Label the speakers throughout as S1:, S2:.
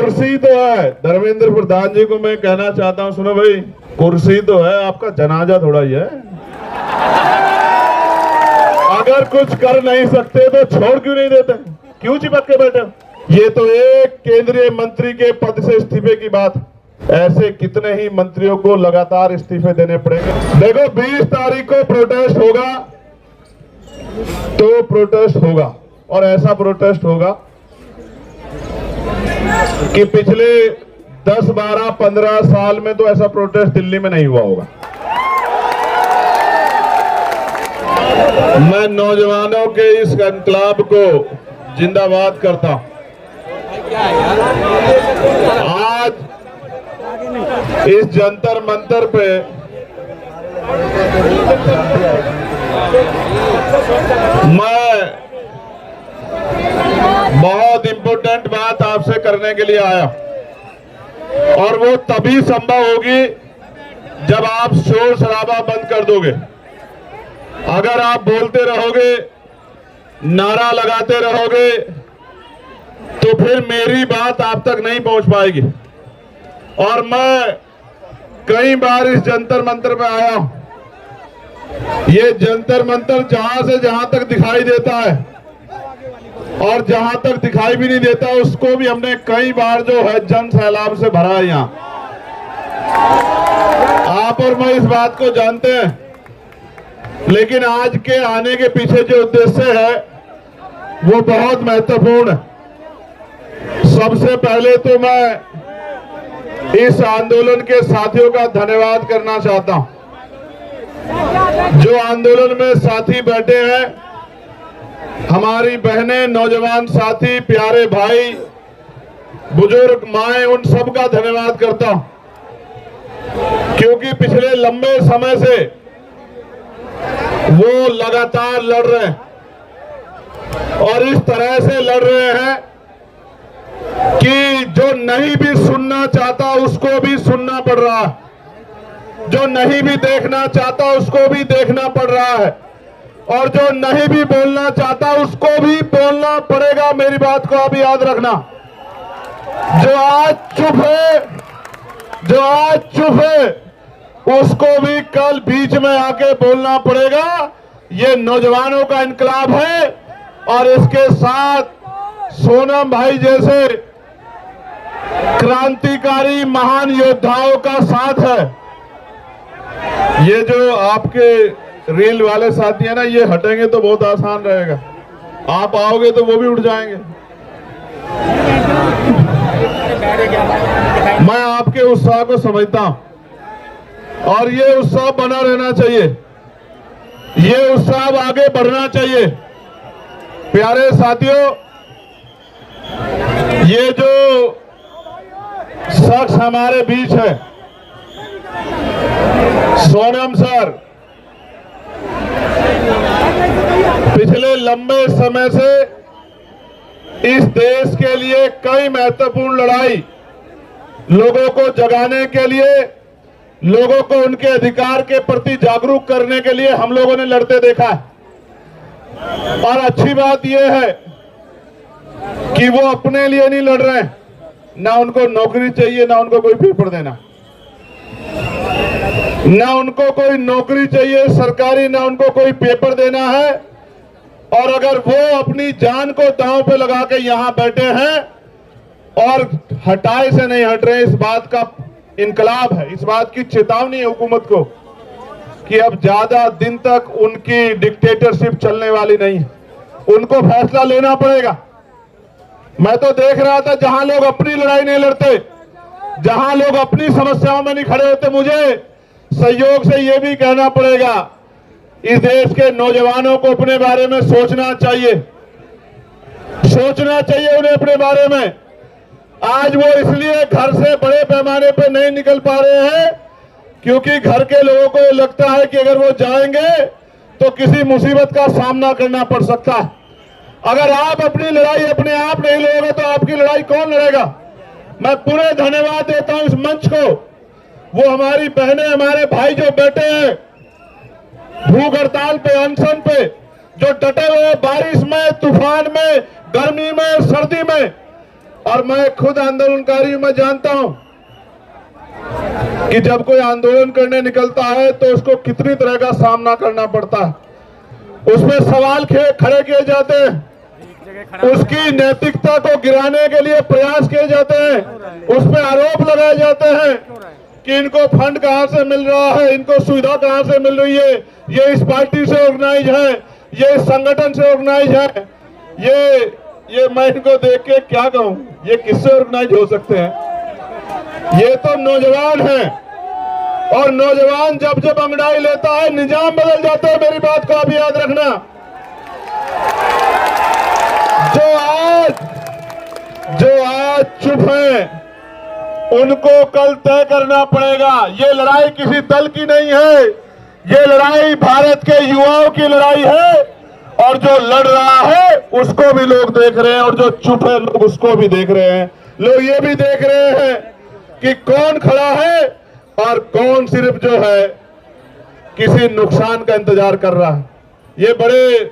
S1: कुर्सी तो है, धर्मेंद्र प्रधान जी को मैं कहना चाहता हूं, सुनो भाई, कुर्सी तो है, आपका जनाजा थोड़ा ही है। अगर कुछ कर नहीं सकते तो छोड़ क्यों नहीं देते, क्यों चिपक के बैठे? ये तो एक केंद्रीय मंत्री के पद से इस्तीफे की बात, ऐसे कितने ही मंत्रियों को लगातार इस्तीफे देने पड़ेंगे। देखो 20 तारीख को प्रोटेस्ट होगा तो प्रोटेस्ट होगा, और ऐसा प्रोटेस्ट होगा कि पिछले 10, 12, 15 साल में तो ऐसा प्रोटेस्ट दिल्ली में नहीं हुआ होगा। मैं नौजवानों के इस इनकलाब को जिंदाबाद करता हूं। आज इस जंतर मंतर पे मैं बहुत इंपॉर्टेंट बात आपसे करने के लिए आया, और वो तभी संभव होगी जब आप शोर शराबा बंद कर दोगे। अगर आप बोलते रहोगे, नारा लगाते रहोगे, तो फिर मेरी बात आप तक नहीं पहुंच पाएगी। और मैं कई बार इस जंतर मंतर पे आया हूं। ये जंतर मंतर जहां से जहां तक दिखाई देता है, और जहां तक दिखाई भी नहीं देता उसको भी हमने कई बार जो है जन सैलाब से भरा है। यहां आप और मैं इस बात को जानते हैं, लेकिन आज के आने के पीछे जो उद्देश्य है वो बहुत महत्वपूर्ण है। सबसे पहले तो मैं इस आंदोलन के साथियों का धन्यवाद करना चाहता हूं। जो आंदोलन में साथी बैठे हैं, हमारी बहनें, नौजवान साथी, प्यारे भाई, बुजुर्ग माएं, उन सब का धन्यवाद करता हूं, क्योंकि पिछले लंबे समय से वो लगातार लड़ रहे हैं, और इस तरह से लड़ रहे हैं कि जो नहीं भी सुनना चाहता उसको भी सुनना पड़ रहा है, जो नहीं भी देखना चाहता उसको भी देखना पड़ रहा है, और जो नहीं भी बोलना चाहता उसको भी बोलना पड़ेगा। मेरी बात को आप याद रखना। जो आज चुप है उसको भी कल बीच में आके बोलना पड़ेगा। ये नौजवानों का इनकलाब है, और इसके साथ सोनम भाई जैसे क्रांतिकारी महान योद्धाओं का साथ है। ये जो आपके रेल वाले साथी है ना, ये हटेंगे तो बहुत आसान रहेगा, आप आओगे तो वो भी उठ जाएंगे। मैं आपके उत्साह को समझता हूं, और ये उत्साह बना रहना चाहिए, ये उत्साह आगे बढ़ना चाहिए। प्यारे साथियों, ये जो शख्स हमारे बीच है, सोनम सर, पिछले लंबे समय से इस देश के लिए कई महत्वपूर्ण लड़ाई, लोगों को जगाने के लिए, लोगों को उनके अधिकार के प्रति जागरूक करने के लिए हम लोगों ने लड़ते देखा है। और अच्छी बात यह है कि वो अपने लिए नहीं लड़ रहे हैं, ना उनको नौकरी चाहिए, ना उनको कोई पेपर देना, ना उनको कोई नौकरी चाहिए सरकारी, ना उनको कोई पेपर देना है। और अगर वो अपनी जान को दांव पे लगा के यहां बैठे हैं और हटाए से नहीं हट रहे, इस बात का इनकलाब है, इस बात की चेतावनी है हुकूमत को कि अब ज्यादा दिन तक उनकी डिक्टेटरशिप चलने वाली नहीं है, उनको फैसला लेना पड़ेगा। मैं तो देख रहा था जहां लोग अपनी लड़ाई नहीं लड़ते, जहां लोग अपनी समस्याओं में नहीं खड़े होते, मुझे सहयोग से यह भी कहना पड़ेगा, इस देश के नौजवानों को अपने बारे में सोचना चाहिए, सोचना चाहिए उन्हें अपने बारे में। आज वो इसलिए घर से बड़े पैमाने पे नहीं निकल पा रहे हैं क्योंकि घर के लोगों को लगता है कि अगर वो जाएंगे तो किसी मुसीबत का सामना करना पड़ सकता है। अगर आप अपनी लड़ाई अपने आप नहीं लड़ोगे तो आपकी लड़ाई कौन लड़ेगा। मैं पूरे धन्यवाद देता हूं इस मंच को, वो हमारी बहनें, हमारे भाई जो बैठे हैं भूख हड़ताल पे, अनशन पे, जो डटे हुए बारिश में, तूफान में, गर्मी में, सर्दी में, और मैं खुद आंदोलनकारी मैं जानता हूं कि जब कोई आंदोलन करने निकलता है तो उसको कितनी तरह का सामना करना पड़ता है। उसमें सवाल खड़े किए जाते हैं, उसकी नैतिकता को गिराने के लिए प्रयास किए जाते हैं, उस पर आरोप लगाए जाते हैं कि इनको फंड कहां से मिल रहा है, इनको सुविधा कहां से मिल रही है, ये इस पार्टी से ऑर्गेनाइज है, ये इस संगठन से ऑर्गेनाइज है। ये मैं इनको देख के क्या कहूं, ये किससे ऑर्गेनाइज हो सकते हैं? ये तो नौजवान हैं, और नौजवान जब जब अंगड़ाई लेता है निजाम बदल जाता है। मेरी बात को आप याद रखना। जो आज चुप हैं उनको कल तय करना पड़ेगा। ये लड़ाई किसी दल की नहीं है, ये लड़ाई भारत के युवाओं की लड़ाई है, और जो लड़ रहा है उसको भी लोग देख रहे हैं, और जो चुप है लोग उसको भी देख रहे हैं। लोग ये भी देख रहे हैं कि कौन खड़ा है और कौन सिर्फ जो है किसी नुकसान का इंतजार कर रहा है। ये बड़े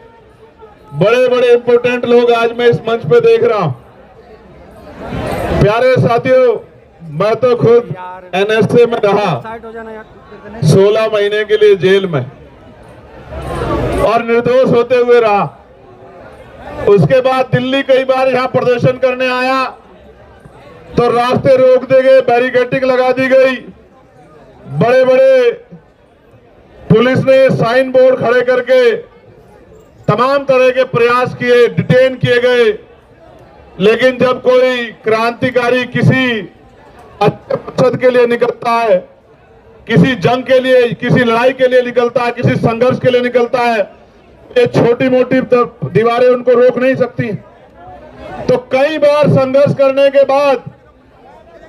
S1: इंपोर्टेंट लोग आज मैं इस मंच पे देख रहा हूं। प्यारे साथियों, मैं तो खुद एनएसए में रहा 16 महीने के लिए जेल में, और निर्दोष होते हुए रहा। उसके बाद दिल्ली कई बार यहां प्रदर्शन करने आया तो रास्ते रोक दिए गए, बैरिकेडिंग लगा दी गई, बड़े पुलिस ने साइन बोर्ड खड़े करके तमाम तरह के प्रयास किए, डिटेन किए गए। लेकिन जब कोई क्रांतिकारी किसी अच्छे मकसद के लिए निकलता है, किसी जंग के लिए, किसी लड़ाई के लिए निकलता है, किसी संघर्ष के लिए निकलता है, ये छोटी मोटी दीवारें उनको रोक नहीं सकती। तो कई बार संघर्ष करने के बाद,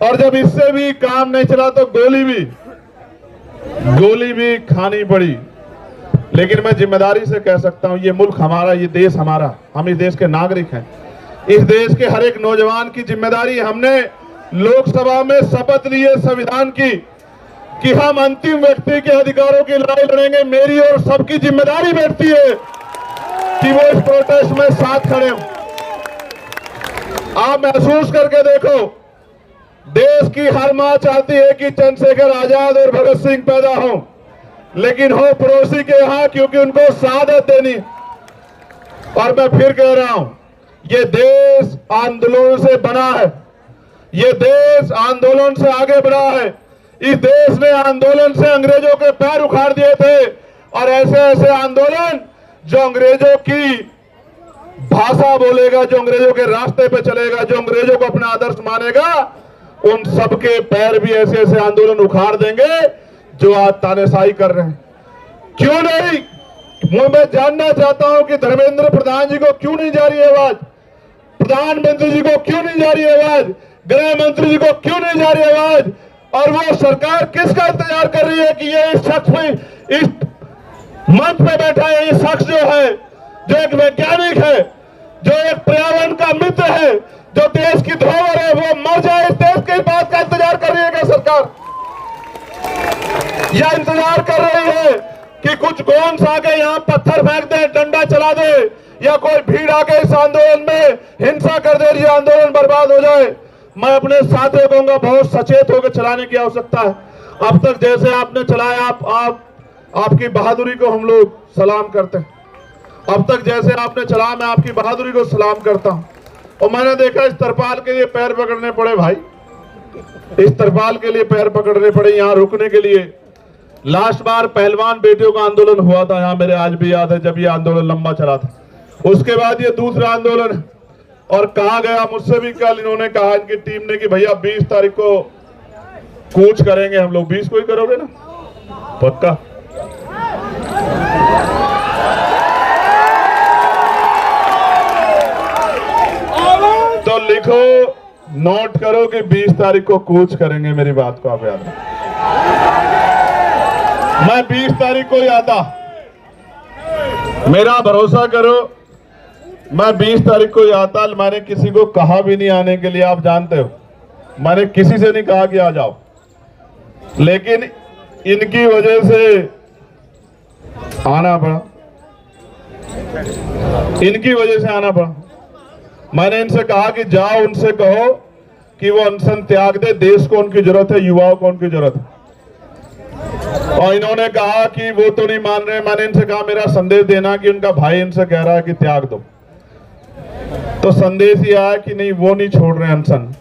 S1: और जब इससे भी काम नहीं चला तो गोली भी खानी पड़ी। लेकिन मैं जिम्मेदारी से कह सकता हूं, ये मुल्क हमारा, ये देश हमारा, हम इस देश के नागरिक हैं। इस देश के हर एक नौजवान की जिम्मेदारी, हमने लोकसभा में शपथ ली है संविधान की कि हम अंतिम व्यक्ति के अधिकारों की लड़ाई लड़ेंगे। मेरी और सबकी जिम्मेदारी बैठती है कि वो इस प्रोटेस्ट में साथ खड़े हों। आप महसूस करके देखो, देश की हर मां चाहती है कि चंद्रशेखर आजाद और भगत सिंह पैदा हों, लेकिन हो पड़ोसी के यहां, क्योंकि उनको शहादत देनी। और मैं फिर कह रहा हूं, ये देश आंदोलन से बना है, ये देश आंदोलन से आगे बढ़ा है। इस देश ने आंदोलन से अंग्रेजों के पैर उखाड़ दिए थे, और ऐसे आंदोलन जो अंग्रेजों की भाषा बोलेगा, जो अंग्रेजों के रास्ते पे चलेगा, जो अंग्रेजों को अपना आदर्श मानेगा, उन सबके पैर भी ऐसे आंदोलन उखाड़ देंगे जो आज तानाशाही कर रहे हैं। क्यों नहीं? मैं जानना चाहता हूं कि धर्मेंद्र प्रधान जी को क्यों नहीं जा रही आवाज, प्रधानमंत्री जी को क्यों नहीं जा रही आवाज, गृह मंत्री जी को क्यों नहीं जा रही आवाज, और वो सरकार किसका इंतजार कर रही है कि ये इस शख्स में, इस मंच पे बैठा है ये शख्स जो है, जो एक वैज्ञानिक है, जो एक पर्यावरण का मित्र है, जो देश की धरोहर है, वो मर जाए, इस देश की बात का इंतजार कर रही है क्या सरकार? यह इंतजार कर रही है कि कुछ गोंस आके यहाँ पत्थर फेंक दे, डंडा चला दे, या कोई भीड़ आके इस आंदोलन में हिंसा कर दे, ये आंदोलन बर्बाद हो जाए। मैं अपने साथियों कहूंगा, बहुत सचेत होकर चलाने की आवश्यकता है। अब तक जैसे आपने चलाया, आपकी बहादुरी को हम लोग सलाम करते हैं। अब तक जैसे आपने चलाया, मैं आपकी बहादुरी को सलाम करता हूं। और मैंने देखा इस तरपाल के लिए पैर पकड़ने पड़े भाई, इस तरपाल के लिए पैर पकड़ने पड़े यहाँ रुकने के लिए। लास्ट बार पहलवान बेटियों का आंदोलन हुआ था यहाँ, मेरे आज भी याद है, जब ये आंदोलन लंबा चला था। उसके बाद ये दूसरा आंदोलन है। और कहा गया मुझसे भी कल, इन्होंने कहा इनकी टीम ने कि भैया 20 तारीख को कूच करेंगे हम लोग। 20 को ही करोगे ना? पक्का? तो लिखो, नोट करो कि 20 तारीख को कूच करेंगे। मेरी बात को आप याद रखें। मैं 20 तारीख को ही आता, मेरा भरोसा करो, मैं 20 तारीख को ही आता। मैंने किसी को कहा भी नहीं आने के लिए, आप जानते हो, मैंने किसी से नहीं कहा कि आ जाओ, लेकिन इनकी वजह से आना पड़ा, इनकी वजह से आना पड़ा। मैंने इनसे कहा कि जाओ उनसे कहो कि वो अनशन त्याग दे, देश को उनकी जरूरत है, युवाओं को उनकी जरूरत है। और इन्होंने कहा कि वो तो नहीं मान रहे। मैंने इनसे कहा मेरा संदेश देना कि उनका भाई इनसे कह रहा है कि त्याग दो, तो संदेश ये आया कि नहीं वो नहीं छोड़ रहे अनशन।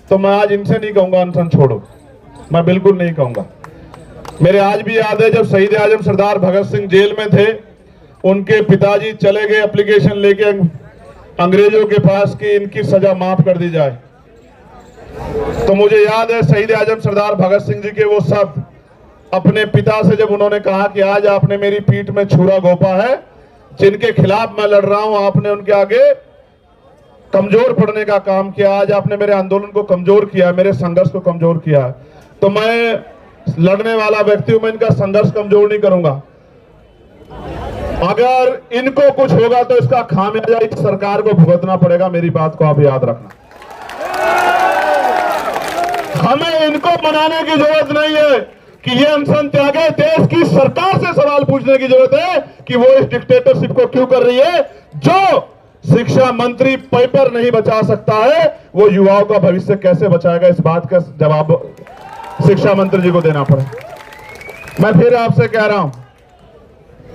S1: तो मैं आज इनसे नहीं कहूंगा अनशन छोड़ो, मैं बिल्कुल नहीं कहूंगा। मेरे आज भी याद है जब शहीद आजम सरदार भगत सिंह जेल में थे, उनके पिताजी चले गए एप्लीकेशन लेके अंग्रेजों के पास कि इनकी सजा माफ कर दी जाए। तो मुझे याद है शहीद आजम सरदार भगत सिंह जी के वो शब्द अपने पिता से जब उन्होंने कहा कि आज आपने मेरी पीठ में छुरा घोंपा है, जिनके खिलाफ मैं लड़ रहा हूं, आपने उनके आगे कमजोर पड़ने का काम किया। आज आपने मेरे आंदोलन को कमजोर किया, मेरे संघर्ष को कमजोर किया। तो मैं लड़ने वाला व्यक्ति हूं, मैं इनका संघर्ष कमजोर नहीं करूंगा। अगर इनको कुछ होगा तो इसका खामियाजा इस सरकार को भुगतना पड़ेगा, मेरी बात को आप याद रखना। हमें इनको मनाने की जरूरत नहीं है कि ये अनशन त्यागे, देश की सरकार से सवाल पूछने की जरूरत है कि वो इस डिक्टेटरशिप को क्यों कर रही है। जो शिक्षा मंत्री पेपर नहीं बचा सकता है, वो युवाओं का भविष्य कैसे बचाएगा, इस बात का जवाब शिक्षा मंत्री जी को देना पड़े। मैं फिर आपसे कह रहा हूं,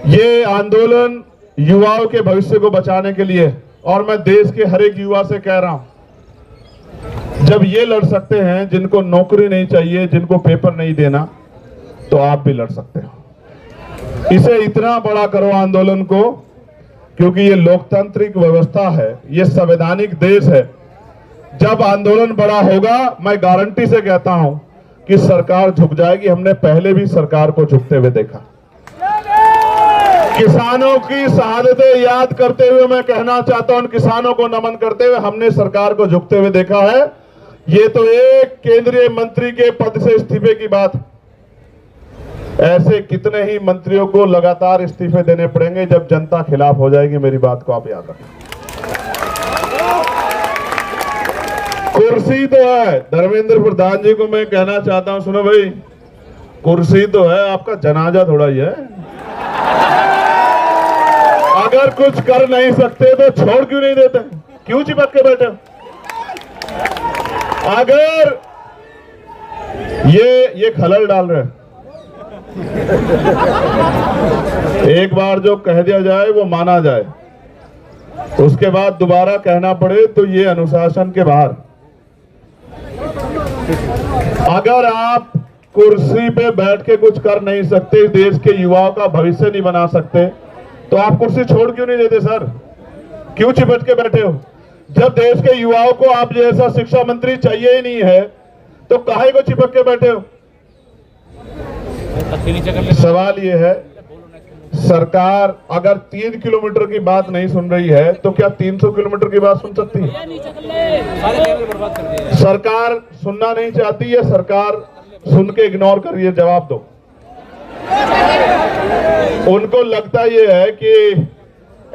S1: ये आंदोलन युवाओं के भविष्य को बचाने के लिए, और मैं देश के हर एक युवा से कह रहा हूं, जब ये लड़ सकते हैं जिनको नौकरी नहीं चाहिए, जिनको पेपर नहीं देना, तो आप भी लड़ सकते हो। इसे इतना बड़ा करो आंदोलन को, क्योंकि ये लोकतांत्रिक व्यवस्था है, ये संवैधानिक देश है। जब आंदोलन बड़ा होगा, मैं गारंटी से कहता हूं कि सरकार झुक जाएगी। हमने पहले भी सरकार को झुकते हुए देखा। किसानों की शहादतें याद करते हुए मैं कहना चाहता हूं, किसानों को नमन करते हुए हमने सरकार को झुकते हुए देखा है। ये तो एक केंद्रीय मंत्री के पद से इस्तीफे की बात, ऐसे कितने ही मंत्रियों को लगातार इस्तीफे देने पड़ेंगे जब जनता खिलाफ हो जाएगी। मेरी बात को आप याद रखें। कुर्सी तो है, धर्मेंद्र प्रधान जी को मैं कहना चाहता हूं, सुनो भाई, कुर्सी तो है, आपका जनाजा थोड़ा ही है। अगर कुछ कर नहीं सकते तो छोड़ क्यों नहीं देते, क्यों चिपक के बैठे? अगर ये खलल डाल रहे हैं, एक बार जो कह दिया जाए वो माना जाए, उसके बाद दोबारा कहना पड़े तो ये अनुशासन के बाहर। अगर आप कुर्सी पे बैठ के कुछ कर नहीं सकते, देश के युवाओं का भविष्य नहीं बना सकते, तो आप कुर्सी छोड़ क्यों नहीं देते सर? क्यों चिपट के बैठे हो? जब देश के युवाओं को आप जैसा शिक्षा मंत्री चाहिए ही नहीं है, तो काहे को चिपक के बैठे हो? सवाल ये है, सरकार अगर 3 किलोमीटर की बात नहीं सुन रही है तो क्या 300 किलोमीटर की बात सुन सकती है? सरकार सुनना नहीं चाहती है, सरकार सुन के इग्नोर कर रही है। जवाब दो। उनको लगता ये है कि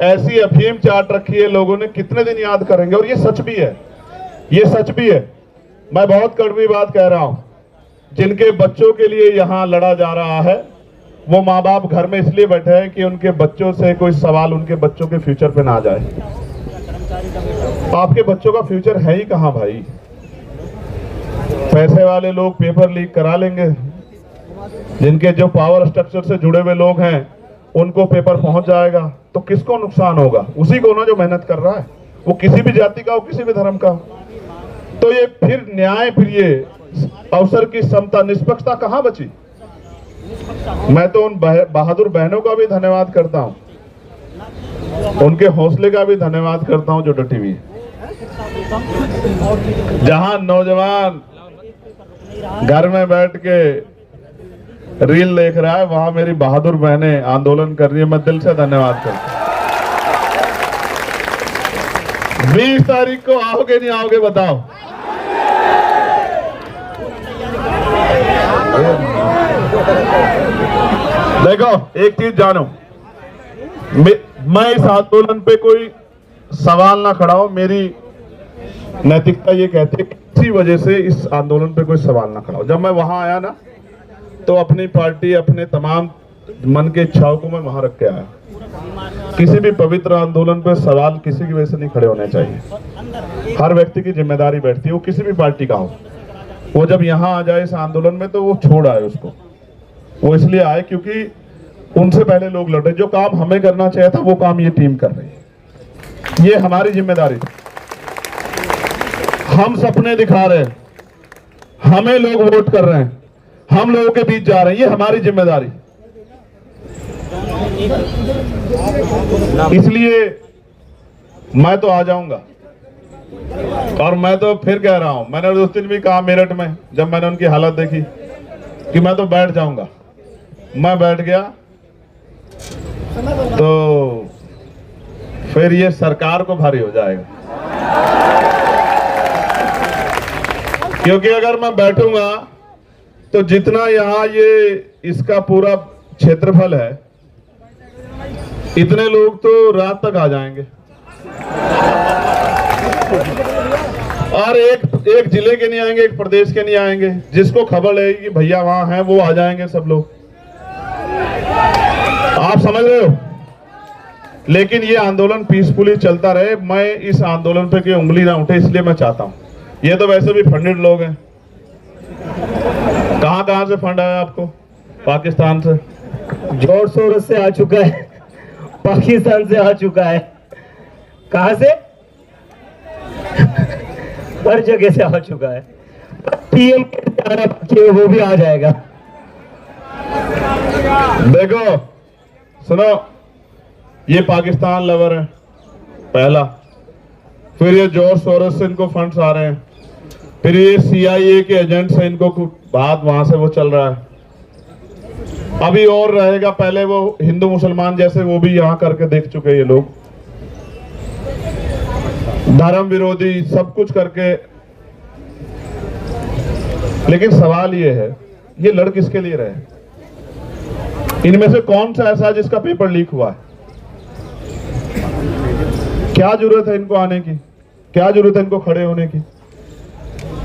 S1: ऐसी अफीम चाट रखी है लोगों ने, कितने दिन याद करेंगे। और ये सच भी है, ये सच भी है। मैं बहुत कड़वी बात कह रहा हूं, जिनके बच्चों के लिए यहां लड़ा जा रहा है, वो माँ बाप घर में इसलिए बैठे हैं कि उनके बच्चों से कोई सवाल उनके बच्चों के फ्यूचर पे ना आ जाए। आपके बच्चों का फ्यूचर है ही कहां भाई? पैसे वाले लोग पेपर लीक करा लेंगे, जिनके जो पावर स्ट्रक्चर से जुड़े हुए लोग हैं उनको पेपर पहुंच जाएगा, तो किसको नुकसान होगा? उसी को ना जो मेहनत कर रहा है, वो किसी भी जाति का हो, किसी भी धर्म का हो। तो ये फिर न्याय, फिर ये अवसर की समता, निष्पक्षता कहां बची? मैं तो उन बहादुर बहनों का भी धन्यवाद करता हूं, उनके हौसले का भी धन्यवाद करता हूं जो डटी हुई है। जहां नौजवान घर में बैठ के रील देख रहा है, वहां मेरी बहादुर बहनें आंदोलन कर रही है। मैं दिल से धन्यवाद करता हूं। 20 तारीख को आओगे नहीं आओगे बताओ? देखो एक चीज जानो, मैं इस आंदोलन पे कोई सवाल ना खड़ा हो, मेरी नैतिकता ये कहती है किसी वजह से इस आंदोलन पे कोई सवाल ना खड़ा हो। जब मैं वहां आया ना, तो अपनी पार्टी, अपने तमाम मन के इच्छाओं को मैं वहां रख के आया। किसी भी पवित्र आंदोलन पर सवाल किसी की वजह से नहीं खड़े होने चाहिए। हर व्यक्ति की जिम्मेदारी बैठती है, वो किसी भी पार्टी का हो। वो जब यहाँ आ जाए इस आंदोलन में तो वो छोड़ आए उसको। वो इसलिए आए क्योंकि उनसे पहले लोग लड़ रहे। जो काम हमें करना चाहिए था वो काम ये टीम कर रही है। ये हमारी जिम्मेदारी थी। हम सपने दिखा रहे हैं, हमें लोग वोट कर रहे हैं, हम लोगों के बीच जा रहे हैं, ये हमारी जिम्मेदारी। इसलिए मैं तो आ जाऊंगा। और मैं तो फिर कह रहा हूं, मैंने उस दिन भी कहा मेरठ में जब मैंने उनकी हालत देखी कि मैं तो बैठ जाऊंगा। मैं बैठ गया तो फिर ये सरकार को भारी हो जाएगा। क्योंकि अगर मैं बैठूंगा तो जितना यहां ये इसका पूरा क्षेत्रफल है, इतने लोग तो रात तक आ जाएंगे। और एक जिले के नहीं आएंगे, एक प्रदेश के नहीं आएंगे। जिसको खबर लगेगी कि भैया वहां हैं, वो आ जाएंगे सब लोग। आप समझ रहे हो? लेकिन ये आंदोलन पीसफुली चलता रहे। मैं इस आंदोलन पे कोई उंगली ना उठे, इसलिए मैं चाहता हूं। ये तो वैसे भी फंडेड लोग हैं। कहां से फंड आया आपको? पाकिस्तान से
S2: जोर शोर से आ चुका है, पाकिस्तान से आ चुका है। कहां से? हर जगह से आ चुका है। पीएम के वो भी आ जाएगा।
S1: देखो सुनो, ये पाकिस्तान लवर है पहला, फिर ये जोर शोर से इनको फंड्स आ रहे हैं, फिर ये CIA के एजेंट से इनको बात वहां से वो चल रहा है। अभी और रहेगा, पहले वो हिंदू मुसलमान जैसे वो भी यहाँ करके देख चुके ये लोग, धर्म विरोधी सब कुछ करके। लेकिन सवाल ये है, ये लड़ किसके लिए रहे? इनमें से कौन सा ऐसा है जिसका पेपर लीक हुआ है? क्या जरूरत है इनको आने की? क्या जरूरत है इनको खड़े होने की?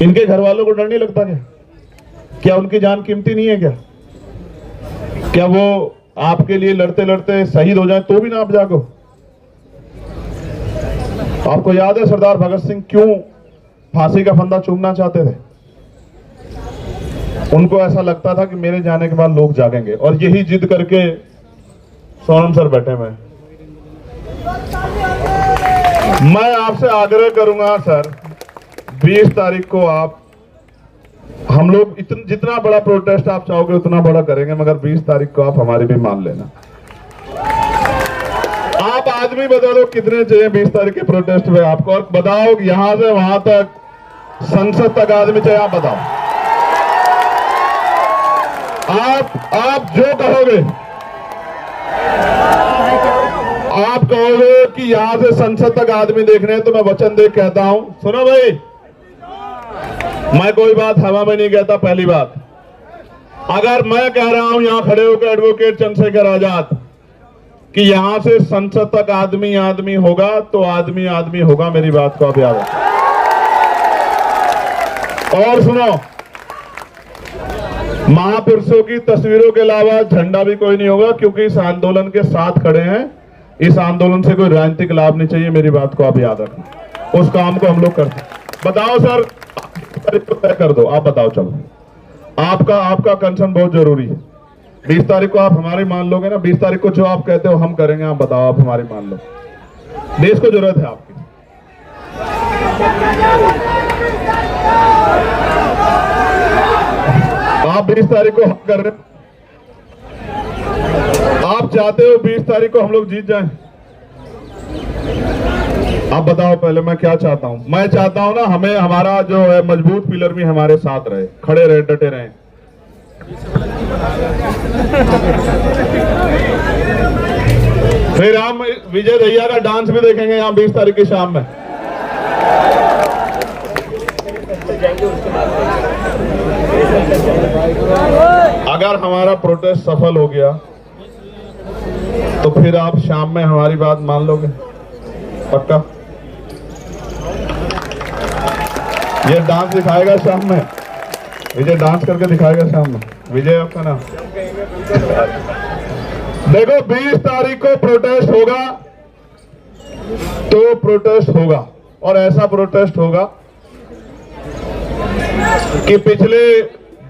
S1: इनके घर वालों को डर नहीं लगता क्या? क्या उनकी जान कीमती नहीं है क्या? क्या वो आपके लिए लड़ते लड़ते शहीद हो जाए तो भी ना आप जागो? आपको याद है सरदार भगत सिंह क्यों फांसी का फंदा चूमना चाहते थे? उनको ऐसा लगता था कि मेरे जाने के बाद लोग जागेंगे, और यही जिद करके सोनम सर बैठे हुए। मैं आपसे आग्रह करूंगा सर, 20 तारीख को आप, हम लोग जितना बड़ा प्रोटेस्ट आप चाहोगे उतना बड़ा करेंगे, मगर 20 तारीख को आप हमारी भी मान लेना। आप आदमी बता दो कितने चाहिए 20 तारीख के प्रोटेस्ट में आपको, और बताओ यहां से वहां तक, संसद तक आदमी चाहिए, आप बताओ। आप जो कहोगे, आप कहोगे कि यहां से संसद तक आदमी देखने हैं, तो मैं वचन दे कहता हूं। सुनो भाई, मैं कोई बात हवा में नहीं कहता। पहली बात, अगर मैं कह रहा हूं यहां खड़े होकर एडवोकेट चंद्रशेखर आजाद कि यहां से संसद तक आदमी आदमी होगा, तो आदमी आदमी होगा। मेरी बात को आप याद रखें। और सुनो, महापुरुषों की तस्वीरों के अलावा झंडा भी कोई नहीं होगा, क्योंकि इस आंदोलन के साथ खड़े हैं। इस आंदोलन से कोई राजनीतिक लाभ नहीं चाहिए। मेरी बात को आप याद रखें। उस काम को हम लोग करते हैं। बताओ सर, तय कर दो, आप बताओ। चलो, आपका कंसर्न बहुत जरूरी है। 20 तारीख को आप हमारी मान लोगे ना? 20 तारीख को जो आप कहते हो हम करेंगे। आप बताओ, आप हमारी मान लो। देश को जरूरत है आपकी। आप 20 तारीख को हम कर रहे, आप चाहते हो 20 तारीख को हम लोग जीत जाएं? आप बताओ पहले, मैं क्या चाहता हूं? मैं चाहता हूं ना, हमें हमारा जो है मजबूत पिलर भी हमारे साथ रहे, खड़े रहे, डटे रहे। फिर हम विजय दहिया का डांस भी देखेंगे यहाँ 20 तारीख की शाम में। अगर हमारा प्रोटेस्ट सफल हो गया तो फिर आप शाम में हमारी बात मान लोगे? पक्का? ये डांस दिखाएगा शाम में, विजय डांस करके दिखाएगा शाम में। विजय आपका नाम? देखो, 20 तारीख को प्रोटेस्ट होगा। तो प्रोटेस्ट होगा, और ऐसा प्रोटेस्ट होगा कि पिछले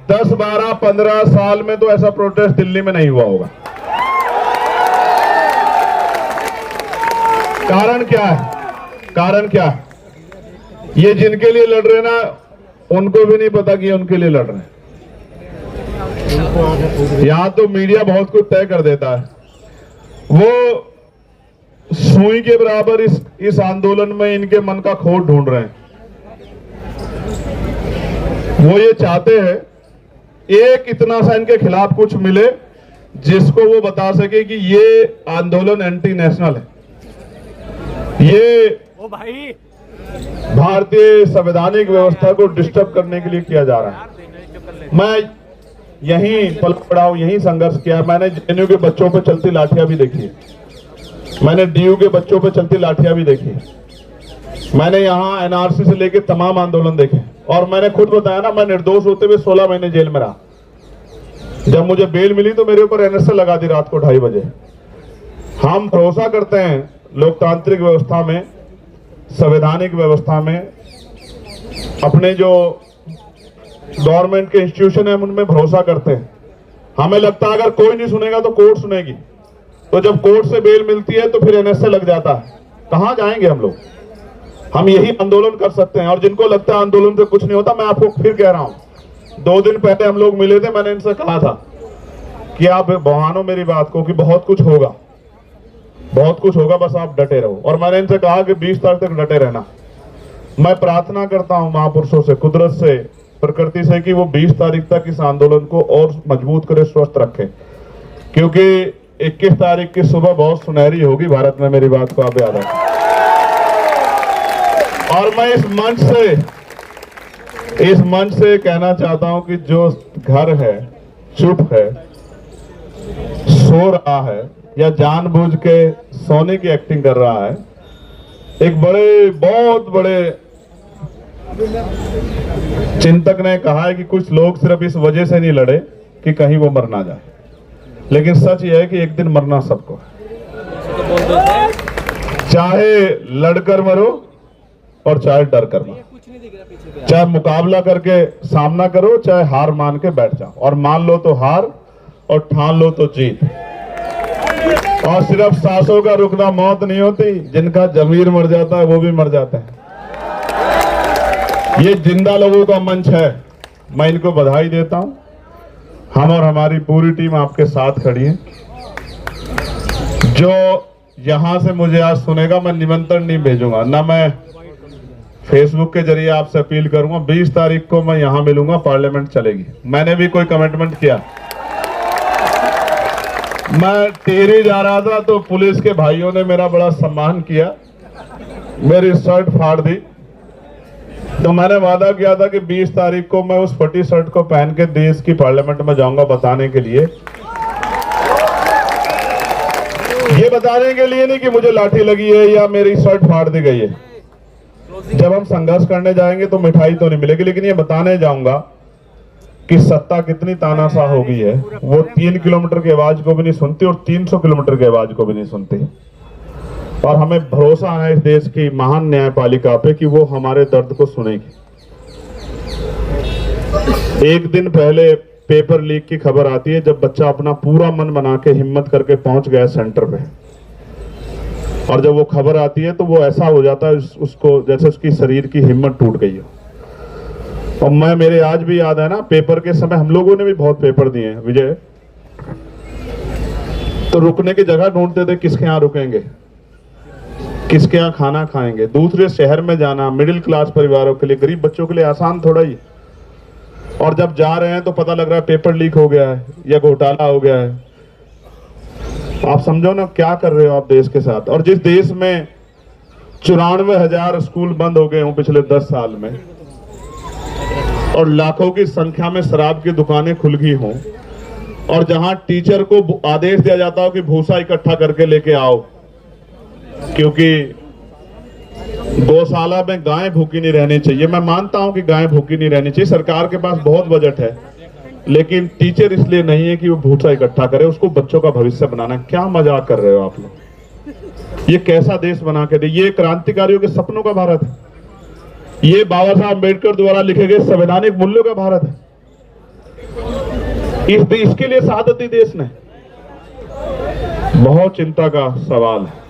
S1: 10, 12, 15 साल में तो ऐसा प्रोटेस्ट दिल्ली में नहीं हुआ होगा। कारण क्या है? कारण क्या है? ये जिनके लिए लड़ रहे ना, उनको भी नहीं पता कि उनके लिए लड़ रहे हैं। यहां तो मीडिया बहुत कुछ तय कर देता है। वो सुई के बराबर इस आंदोलन में इनके मन का खोट ढूंढ रहे हैं। वो ये चाहते हैं एक इतना सा इनके खिलाफ कुछ मिले जिसको वो बता सके कि ये आंदोलन एंटी नेशनल है, ये भारतीय संवैधानिक व्यवस्था को डिस्टर्ब करने के लिए किया जा रहा है। मैं यहीं पल पड़ा हूं, यहीं संघर्ष किया। मैंने जेएनयू के बच्चों पे चलती लाठियां भी देखी, मैंने डीयू के बच्चों पे चलती लाठियां भी देखी, मैंने यहाँ एनआरसी से लेके तमाम आंदोलन देखे, और मैंने खुद बताया ना, मैं निर्दोष होते हुए 16 महीने जेल में रहा। जब मुझे बेल मिली तो मेरे ऊपर एनएसए लगा दी रात को 2:30 बजे। हम भरोसा करते हैं लोकतांत्रिक व्यवस्था में, संवैधानिक व्यवस्था में, अपने जो गवर्नमेंट के इंस्टीट्यूशन है उनमें भरोसा करते हैं। हमें लगता है अगर कोई नहीं सुनेगा तो कोर्ट सुनेगी, तो जब कोर्ट से बेल मिलती है तो फिर एनएसए लग जाता है। कहां जाएंगे हम लोग? हम यही आंदोलन कर सकते हैं। और जिनको लगता है आंदोलन से कुछ नहीं होता, मैं आपको फिर कह रहा हूं, 2 दिन पहले हम लोग मिले थे, मैंने इनसे कहा था कि आप बहानो मेरी बात को कि बहुत कुछ होगा, बहुत कुछ होगा, बस आप डटे रहो। और मैंने इनसे कहा कि 20 तारीख तक डटे रहना। मैं प्रार्थना करता हूं महापुरुषों से, कुदरत से, प्रकृति से कि वो 20 तारीख तक इस आंदोलन को और मजबूत करे, स्वस्थ रखे, क्योंकि 21 तारीख की सुबह बहुत सुनहरी होगी भारत में। मेरी बात को आप याद रखें। और मैं इस मंच से कहना चाहता हूं कि जो घर है, चुप है, सो रहा है या जानबूझ के सोने की एक्टिंग कर रहा है, एक बहुत बड़े चिंतक ने कहा है कि कुछ लोग सिर्फ इस वजह से नहीं लड़े कि कहीं वो मर ना जाए, लेकिन सच यह है कि एक दिन मरना सबको है। चाहे लड़कर मरो और चाहे डर कर मरो, चाहे मुकाबला करके सामना करो, चाहे हार मान के बैठ जाओ। और मान लो तो हार और ठान लो तो जीत। और सिर्फ सांसों का रुकना मौत नहीं होती, जिनका जमीर मर जाता है वो भी मर जाते हैं। ये जिंदा लोगों का मंच है, मैं इनको बधाई देता हूं। हम और हमारी पूरी टीम आपके साथ खड़ी है। जो यहां से मुझे आज सुनेगा, मैं निमंत्रण नहीं भेजूंगा, ना मैं फेसबुक के जरिए आपसे अपील करूंगा। 20 तारीख को मैं यहां मिलूंगा, पार्लियामेंट चलेगी। मैंने भी कोई कमिटमेंट किया। मैं टिहरी जा रहा था तो पुलिस के भाइयों ने मेरा बड़ा सम्मान किया, मेरी शर्ट फाड़ दी। तो मैंने वादा किया था कि 20 तारीख को मैं उस फटी शर्ट को पहन के देश की पार्लियामेंट में जाऊंगा, बताने के लिए, ये बताने के लिए नहीं कि मुझे लाठी लगी है या मेरी शर्ट फाड़ दी गई है। जब हम संघर्ष करने जाएंगे तो मिठाई तो नहीं मिलेगी, लेकिन ये बताने जाऊंगा कि सत्ता कितनी तानाशाह हो गई है। वो 3 किलोमीटर की आवाज को भी नहीं सुनती और 300 किलोमीटर की आवाज को भी नहीं सुनती। और हमें भरोसा है इस देश की महान न्यायपालिका पे कि वो हमारे दर्द को सुनेगी। एक दिन पहले पेपर लीक की खबर आती है, जब बच्चा अपना पूरा मन बना के हिम्मत करके पहुंच गया सेंटर पे, और जब वो खबर आती है तो वो ऐसा हो जाता है उसको जैसे उसकी शरीर की हिम्मत टूट गई हो। और मेरे आज भी याद है ना, पेपर के समय हम लोगों ने भी बहुत पेपर दिए हैं विजय, तो रुकने की जगह ढूंढते थे, किसके यहाँ रुकेंगे, किसके यहाँ खाना खाएंगे। दूसरे शहर में जाना मिडिल क्लास परिवारों के लिए, गरीब बच्चों के लिए आसान थोड़ा ही। और जब जा रहे हैं तो पता लग रहा है पेपर लीक हो गया है या घोटाला हो गया है। आप समझो ना क्या कर रहे हो आप देश के साथ। और जिस देश में 94,000 स्कूल बंद हो गए हों पिछले 10 साल में, और लाखों की संख्या में शराब की दुकानें खुल गई हों, और जहां टीचर को आदेश दिया जाता हो कि भूसा इकट्ठा करके लेके आओ, क्योंकि गौशाला में गाय भूखी नहीं रहनी चाहिए। मैं मानता हूं कि गाय भूखी नहीं रहनी चाहिए, सरकार के पास बहुत बजट है, लेकिन टीचर इसलिए नहीं है कि वो भूसा इकट्ठा करे, उसको बच्चों का भविष्य बनाना। क्या मजाक कर रहे हो आप लोग? ये कैसा देश बना के दे? ये क्रांतिकारियों के सपनों का भारत है, ये बाबा साहब अम्बेडकर द्वारा लिखे गए संवैधानिक मूल्यों का भारत है। इसके लिए शहादत दी देश ने। बहुत चिंता का सवाल है।